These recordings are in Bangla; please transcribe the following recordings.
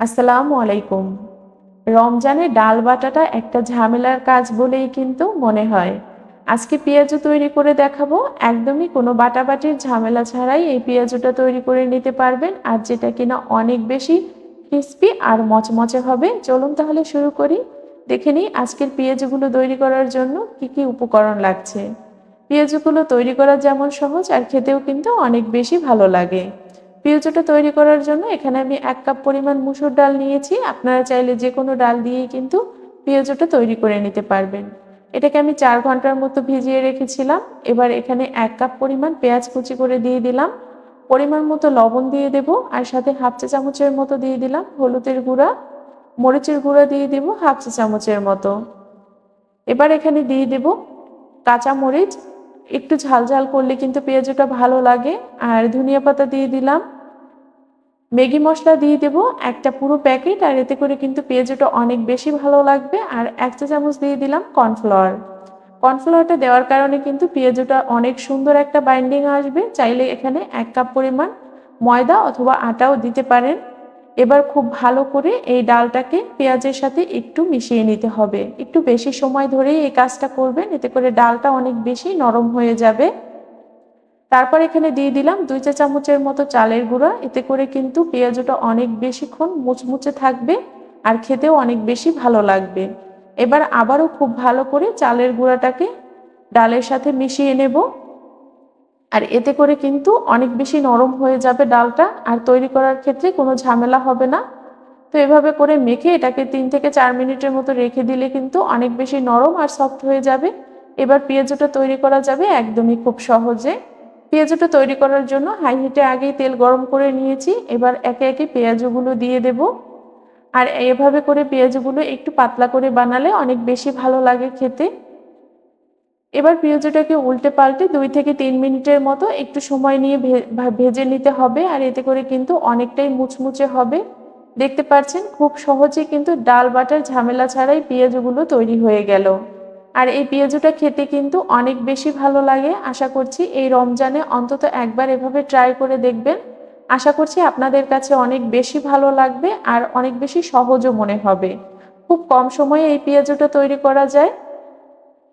আসসালামু আলাইকুম। রমজানে ডাল বাটাটা একটা ঝামেলার কাজ বলেই কিন্তু মনে হয়। আজকে পেঁয়াজু তৈরি করে দেখাবো। একদমই কোনো বাটাবাটির ঝামেলা ছাড়াই এই পেঁয়াজুটা তৈরি করে নিতে পারবেন, আর যেটা কিনা অনেক বেশি ক্রিস্পি আর মচমচে হবে। চলুন তাহলে শুরু করি। দেখে নিই আজকের পেঁয়াজুগুলো তৈরি করার জন্য কি কি উপকরণ লাগছে। পেঁয়াজুগুলো তৈরি করা যেমন সহজ আর খেতেও কিন্তু অনেক বেশি ভালো লাগে। পেঁয়াজুটা তৈরি করার জন্য এখানে আমি 1 কাপ পরিমাণ মুসুর ডাল নিয়েছি। আপনারা চাইলে যে কোনো ডাল দিয়েই কিন্তু পেঁয়াজুটা তৈরি করে নিতে পারবেন। এটাকে আমি 4 ঘন্টার মতো ভিজিয়ে রেখেছিলাম। এবার এখানে 1 কাপ পরিমাণ পেঁয়াজ কুচি করে দিয়ে দিলাম। পরিমাণ মতো লবণ দিয়ে দেব, আর সাথে হাফ চা চামচের মতো দিয়ে দিলাম হলুদের গুঁড়া। মরিচের গুঁড়া দিয়ে দেব হাফ চা চামচের মতো। এবার এখানে দিয়ে দেব কাঁচা মরিচ। একটু ঝাল ঝাল করলে কিন্তু পেঁয়াজুটা ভালো লাগে। আর ধনিয়া পাতা দিয়ে দিলাম। ম্যাগি মসলা দিয়ে দেব একটা পুরো প্যাকেট, আর এতে করে কিন্তু পেঁয়াজুটা অনেক বেশি ভালো লাগবে। আর 1 চা চামচ দিয়ে দিলাম কর্নফ্লাওয়ার। কর্নফ্লাওয়ারটা দেওয়ার কারণে কিন্তু পেঁয়াজুটা অনেক সুন্দর একটা বাইন্ডিং আসবে। চাইলে এখানে 1 কাপ পরিমাণ ময়দা অথবা আটাও দিতে পারেন। এবার খুব ভালো করে এই ডালটাকে পেঁয়াজের সাথে একটু মিশিয়ে নিতে হবে। একটু বেশি সময় ধরেই এই কাজটা করবেন, এতে করে ডালটা অনেক বেশি নরম হয়ে যাবে। তারপর এখানে দিয়ে দিলাম 2 চা চামচের মতো চালের গুঁড়া। এতে করে কিন্তু পেঁয়াজুটা অনেক বেশিক্ষণ মুচমুচে থাকবে আর খেতেও অনেক বেশি ভালো লাগবে। এবার আবারও খুব ভালো করে চালের গুঁড়াটাকে ডালের সাথে মিশিয়ে নেব। আর এতে করে কিন্তু অনেক বেশি নরম হয়ে যাবে ডালটা, আর তৈরি করার ক্ষেত্রে কোনো ঝামেলা হবে না। তো এভাবে করে মেখে এটাকে 3 থেকে 4 মিনিটের মতো রেখে দিলে কিন্তু অনেক বেশি নরম আর সফট হয়ে যাবে। এবার পেঁয়াজুটা তৈরি করা যাবে একদমই খুব সহজে। পেঁয়াজুটা তৈরি করার জন্য হাই হিটে আগেই তেল গরম করে নিয়েছি। এবার একে একে পেঁয়াজগুলো দিয়ে দেব। আর এভাবে করে পেঁয়াজগুলো একটু পাতলা করে বানালে অনেক বেশি ভালো লাগে খেতে। এবার পেঁয়াজটাকে উল্টে পাল্টে 2 থেকে 3 মিনিটের মতো একটু সময় নিয়ে ভেজে নিতে হবে, আর এতে করে কিন্তু অনেকটাই মুচমুচে হবে। দেখতে পাচ্ছেন খুব সহজেই কিন্তু ডাল বাটার ঝামেলা ছাড়াই পেঁয়াজগুলো তৈরি হয়ে গেল। আর এই পেঁয়াজুটা খেতে কিন্তু অনেক বেশি ভালো লাগে। আশা করছি এই রমজানে অন্তত একবার এভাবে ট্রাই করে দেখবেন। আশা করছি আপনাদের কাছে অনেক বেশি ভালো লাগবে আর অনেক বেশি সহজও মনে হবে। খুব কম সময়ে এই পেঁয়াজুটা তৈরি করা যায়।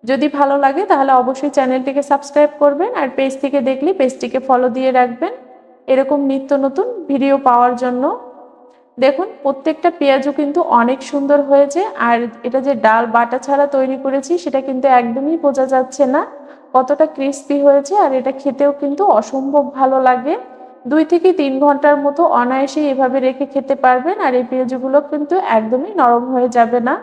যদি ভালো লাগে তাহলে অবশ্যই চ্যানেলটিকে সাবস্ক্রাইব করবেন, আর পেজ থেকে দেখলে পেজটিকে ফলো দিয়ে রাখবেন এরকম নিত্য নতুন ভিডিও পাওয়ার জন্য। দেখুন প্রত্যেকটা পেঁয়াজও কিন্তু অনেক সুন্দর হয়েছে, আর এটা যে ডাল বাটা ছাড়া তৈরি করেছি সেটা কিন্তু একদমই বোঝা যাচ্ছে না কতটা ক্রিস্পি হয়েছে। আর এটা খেতেও কিন্তু অসম্ভব ভালো লাগে। 2 থেকে 3 ঘন্টার মতো অনায়াসেই এভাবে রেখে খেতে পারবেন, আর এই পেঁয়াজগুলো কিন্তু একদমই নরম হয়ে যাবে না।